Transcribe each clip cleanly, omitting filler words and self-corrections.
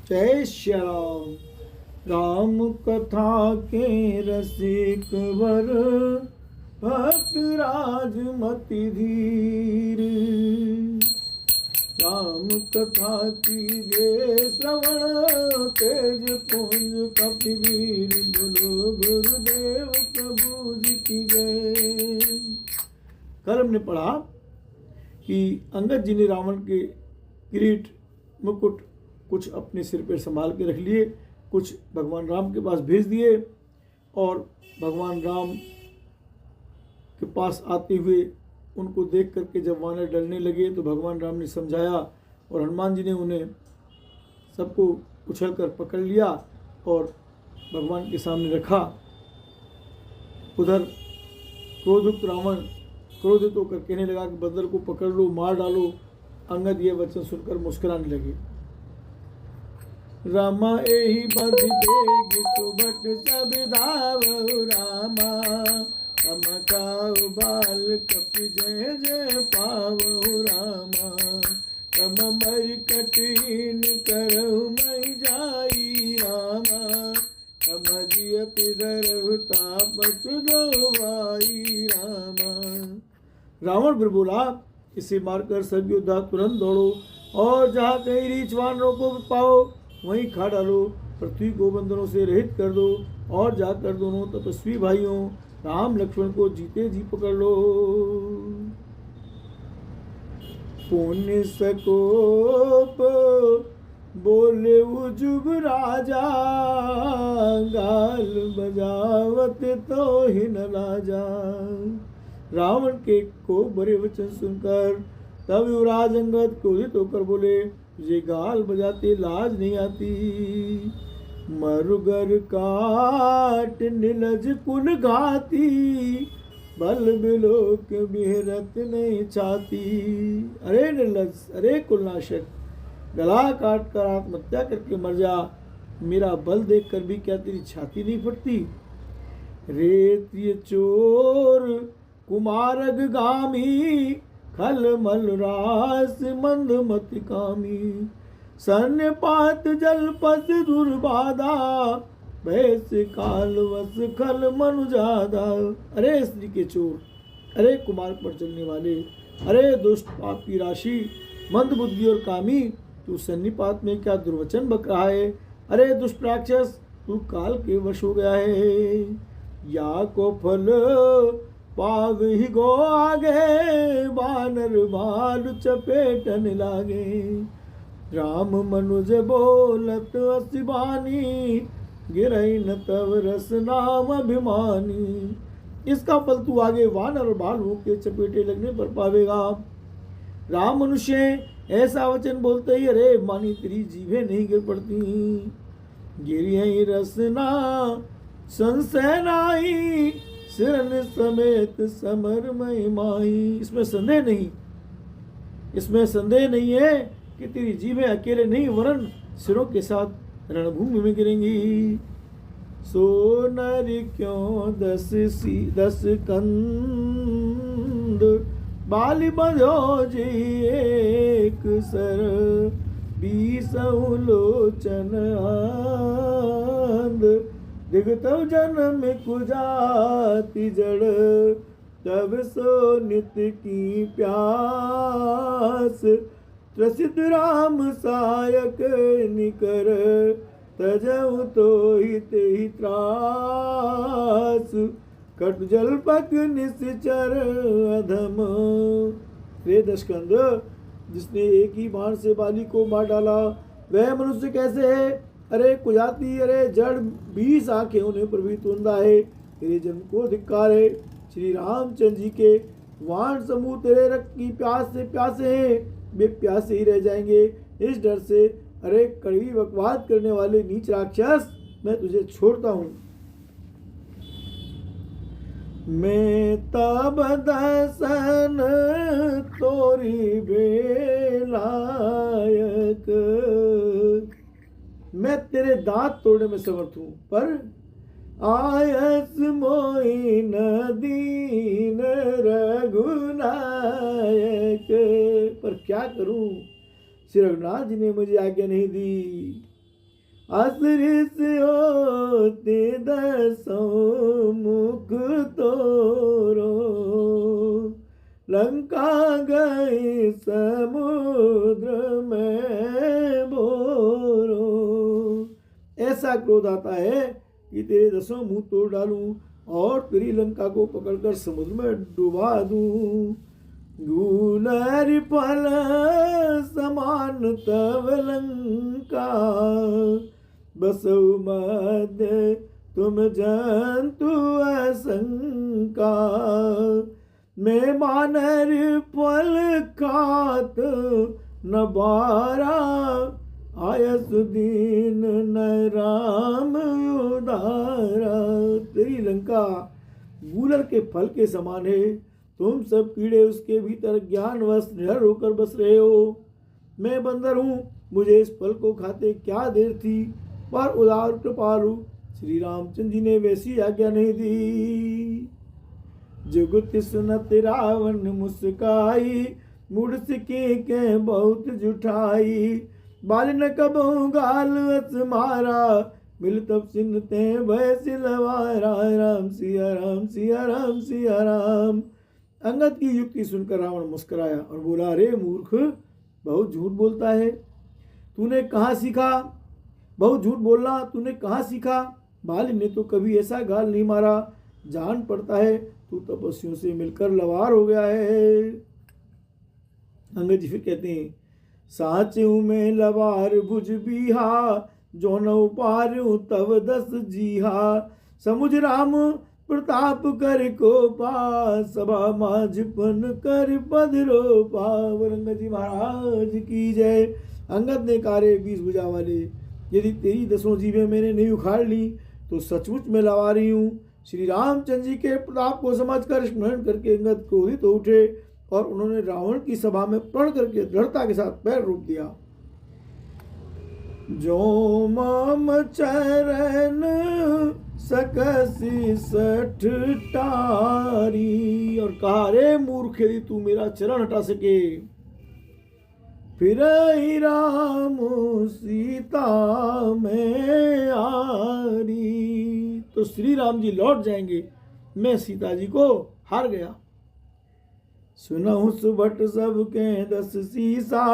जय श्री राम। राम कथा के रसिक वर भक्त राजमति धीर। राम कथा कीजे श्रवण तेज पुंज कपिवीर। बोलो गुरुदेव प्रभु जी की जय। कल हमने पढ़ा कि अंगद जी ने रावण के किरीट मुकुट कुछ अपने सिर पर संभाल के रख लिए, कुछ भगवान राम के पास भेज दिए और भगवान राम के पास आते हुए उनको देख करके जब वानर डरने लगे तो भगवान राम ने समझाया और हनुमान जी ने उन्हें सबको उछल कर पकड़ लिया और भगवान के सामने रखा। उधर क्रोधयुक्त रावण क्रोधित होकर कहने लगा कि बंदर को पकड़ लो, मार डालो। अंगद ये वचन सुनकर मुस्कुराने लगे। रामा एहि बधि बेग सुबट सब धावउ रामा। हम खाऊ बाल कपि जय जय पावउ रामा। तम मर कठिन करहु मई जाई रामा। तम जियति धरहु तापस गवाई रामा। रावण फिर बोला, इसे मारकर सब योद्धा तुरंत दौड़ो और जहाँ कहीं रीछ वानरों को पाओ वहीं खा डालो। पृथ्वी को बंधनों से रहित कर दो और जाकर दोनों तपस्वी भाइयों राम लक्ष्मण को जीते जी पकड़ लो। पुण्य सकोप बोले उजुब राजा। गाल बजावत तो ही न लाजा। रावण के को बड़े वचन सुनकर तब युवराज अंगद क्रोधित होकर बोले, तुझे गाल बजाते लाज नहीं आती। मरुगर काट नीलज कुल घाती। बल बिलोक बिहरत नहीं छाती। अरे निर्लज, अरे कुलनाशक, गला काट कर आत्महत्या करके मर जा। मेरा बल देख कर भी क्या तेरी छाती नहीं फटती। रेत चोर कुमारग गामी। खल मल रास मंद मति कामी। सन्य पात जल पस दुर्बाधा। भैस काल वस खल मनु जादा। अरे स्त्री के चोर, अरे कुमार पर चलने वाले, अरे दुष्ट पापी राशि, मंद बुद्धि और कामी, तू सन्निपात में क्या दुर्वचन बक रहा है। अरे दुष्ट राक्षस, तू काल के वश हो गया है। या को फल पाग ही गो आगे। बानर भालु चपेटन लागे। राम मनुज बोलत असिबानी। गिरई न तव रस नाम अभिमानी। इसका फल तू आगे वानर और भालुओं के चपेटे लगने पर पावेगा। राम मनुष्य ऐसा वचन बोलते ही अरे मानी तेरी जीभें नहीं गिर पड़ती। गिरी रसना संशय नाई। सिरन समेत समर मई माही। इसमें संदेह नहीं है कि तेरी जीभें अकेले नहीं वरन सिरों के साथ रणभूमि में गिरेंगी। सो नर क्यों दस कंद। बाली बंधो जी एक सर। 20 लोचन आंद। दिगतव जन्म कुजाति जड़। तब सो नित्य की प्यास। त्रसित राम सायक निकर। तजऊ तो हित ही त्रास। कट जलपक निश्चर अधम। रे दशकंद, जिसने एक ही बाण से बाली को मार डाला वह मनुष्य कैसे है। अरे कुजाती, अरे जड़, 20 आंखें उन्हें प्रभुत अंधा है। तेरे जन्म को धिक्कार है। श्री रामचंद्र जी के वाण समूह तेरे रक्त की प्यास से प्यासे हैं। वे प्यासे ही रह जाएंगे इस डर से। अरे कड़वी बकवाद करने वाले नीच राक्षस, मैं तुझे छोड़ता हूँ। मैं तब दसन तोरी बेलायक। मैं तेरे दांत तोड़ने में समर्थ हूँ, पर आयस मोहि न दीन रघुनायक। पर क्या करूं, श्री रघुनाथ जी ने मुझे आज्ञा नहीं दी। असरिस होते दसों मुख तोरो, लंका गई समुद्र में बोरो। ऐसा क्रोध आता है कि तेरे दसों मुंह तोड़ डालूं और तेरी लंका को पकड़कर समुद्र में डुबा दूं। गूलर फल समान तव लंका, बसु मध्य तुम जंतु असंका। मैं बानर फल खात न बारा, आयस दीन न राम उदारा। तेरी लंका गूलर के फल के समान है, तुम सब कीड़े उसके भीतर ज्ञानवश निडर होकर बस रहे हो। मैं बंदर हूँ, मुझे इस फल को खाते क्या देर थी, पर उदार कृपालु श्री रामचंद्र जी ने वैसी आज्ञा नहीं दी। जुगत सुनत रावण मुस्काई, मुड़ सिके के बहुत जुठाई। बाल न कबहु गाल अस मारा, मिल तब सिनते भय सिलवारा। राम सिया राम सिया राम सिया राम। अंगद की युक्ति सुनकर रावण मुस्कुराया और बोला, अरे मूर्ख, बहुत झूठ बोलता है, तूने कहाँ सीखा? बहुत झूठ बोलना तूने कहाँ सीखा? बाली ने तो कभी ऐसा गाल नहीं मारा। जान पड़ता है तू तपस्वियों से मिलकर लवार हो गया है। अंगद जी फिर कहते हैं, साचू में लवार भुज बीहा, जो न पारू तव दस जीहा। समुझ राम प्रताप कर को पा, सभा माझपन कर पधरो पा। अंगद जी महाराज की जय। अंगद ने कारे 20 भुजा वाले, यदि तेरी 10 जीभें मैंने नहीं उखाड़ ली तो सचमुच में लवारी हूँ। श्री रामचंद्र जी के प्रताप को समझकर स्मरण करके अंगद क्रोधित हो उठे और उन्होंने रावण की सभा में प्रण करके दृढ़ता के साथ पैर रोक दिया। जो माम चरण सकसी सठ टारी, और कहा, रे मूर्ख, यदि तू मेरा चरण हटा सके फिर ही राम सीता में आरी, तो श्री राम जी लौट जाएंगे, मैं सीता जी को हार गया। सुनहु सुभट सब के 10 सीसा,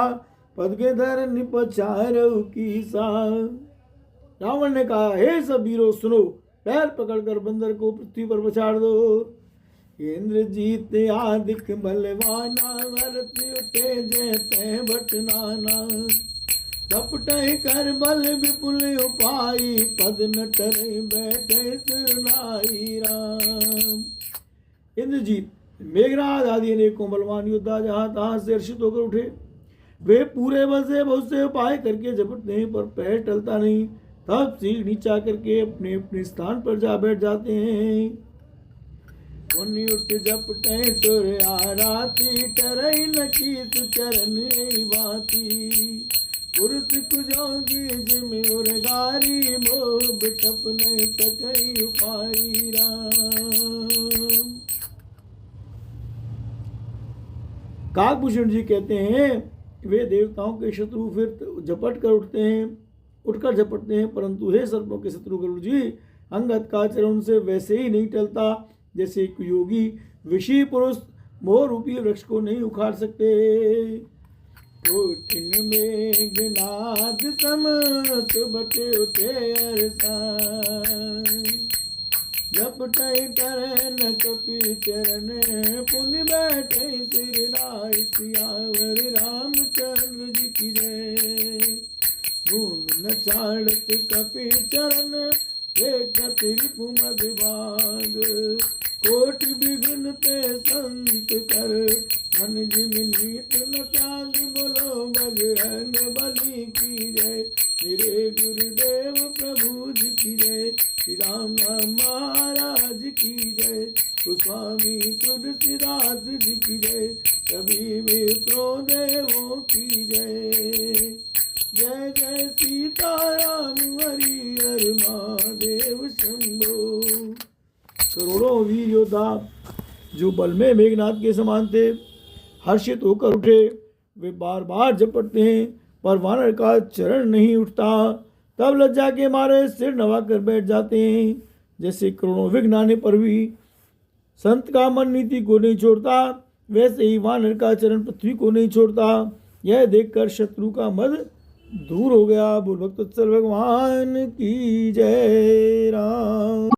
पद के धर निपचारऊ कीसा। रावण ने कहा, हे सब वीरों सुनो, पैर पकड़कर बंदर को पृथ्वी पर पछाड़ दो। इंद्रजीत आदिक बलवाना, वरत उठे जयते भट नाना। झपटे कर बल विपुल उपाई, पद न टरे बैठे सिरनाई राम। इंद्रजीत, मेघनाद आदि अनेकों बलवान योद्धा जहां तहां से हर्षित होकर उठे। वे पूरे बल से बहुत से उपाय करके झपटते हैं, पर पैर टलता नहीं। तब सीढ़ी नीचा करके अपने अपने स्थान पर जा बैठ जाते हैं। उन्हीं उठ झपटे सुर आराती, टरई न कीस चरण बाती। पुरुष कुजोगी जिम उर्गारी, मोह बिटप नहीं सकई उपाई राम। काकभूषण जी कहते हैं, वे देवताओं के शत्रु फिर झपट कर उठकर झपटते हैं, परंतु हे सर्पों के शत्रु गरुड़ जी, अंगद का चरण उनसे वैसे ही नहीं टलता जैसे एक योगी विषी पुरुष मोह रूपी वृक्ष को नहीं उखाड़ सकते। उठिन मेघनाद सम सुबटे उठे अरसा, झपटे टरन कपि चरण, पुनि बैठे सिर नाई। सियावर रामचंद्र जी की जय। भूमि न छाड़त कपि चरण, देखत रिपु मधुभाग। कोटि विघ्न ते संत कर, मन जिम नीत न त्याग। बोलो बजरंग बली की जय। मेरे गुरुदेव प्रभु जी की जय। श्री राम महाराज की जय। गोस्वामी तुलसीदास जी की जय। सभी विप्रो देवों की जय। जय जय सीताराम हरि हर महादेव शंभो। करोड़ों वीर योद्धा जो बल में मेघनाद के समान थे हर्षित होकर उठे। वे बार बार झपटते हैं पर वानर का चरण नहीं उठता। तब लज्जा के मारे सिर नवा कर बैठ जाते हैं। जैसे करोड़ों विघ्न आने पर भी संत का मन नीति को नहीं छोड़ता, वैसे ही वानर का चरण पृथ्वी को नहीं छोड़ता। यह देखकर शत्रु का मद दूर हो गया। बोल भक्त भगवान की जय राम।